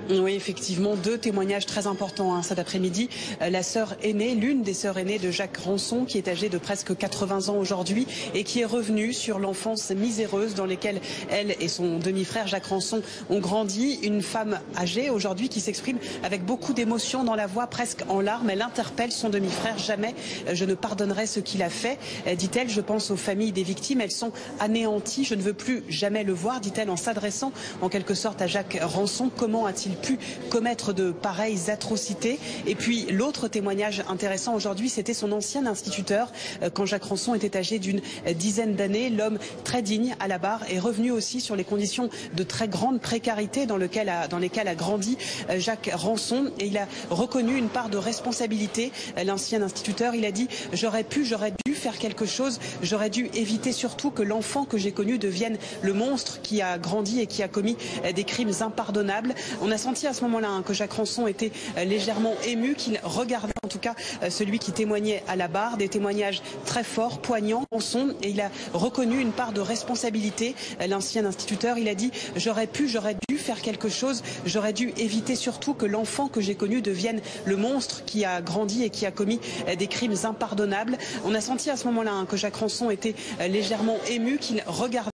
Oui, effectivement, deux témoignages très importants cet après-midi. La sœur aînée, l'une des sœurs aînées de Jacques Ranson, qui est âgée de presque 80 ans aujourd'hui et qui est revenue sur l'enfance miséreuse dans laquelle elle et son demi-frère Jacques Ranson ont grandi. Une femme âgée aujourd'hui qui s'exprime avec beaucoup d'émotion dans la voix, presque en larmes. Elle interpelle son demi-frère. Jamais je ne pardonnerai ce qu'il a fait, dit-elle. Je pense aux familles des victimes. Elles sont anéanties. Je ne veux plus jamais le voir, dit-elle, en s'adressant en quelque sorte à Jacques Ranson. Comment a-t-il pu commettre de pareilles atrocités? Et puis l'autre témoignage intéressant aujourd'hui, c'était son ancien instituteur. Quand Jacques Ranson était âgé d'une dizaine d'années, l'homme très digne à la barre est revenu aussi sur les conditions de très grande précarité dans lesquelles a grandi Jacques Ranson, et il a reconnu une part de responsabilité. L'ancien instituteur, il a dit: j'aurais dû faire quelque chose, j'aurais dû éviter surtout que l'enfant que j'ai connu devienne le monstre qui a grandi et qui a commis des crimes impardonnables. On a senti à ce moment-là que Jacques Ranson était légèrement ému, qu'il regardait en tout cas celui qui témoignait à la barre, des témoignages très forts, poignants, Ranson, et il a reconnu une part de responsabilité. L'ancien instituteur, il a dit: j'aurais dû faire quelque chose, j'aurais dû éviter surtout que l'enfant que j'ai connu devienne le monstre qui a grandi et qui a commis des crimes impardonnables. On a senti à ce moment-là que Jacques Ranson était légèrement ému, qu'il regardait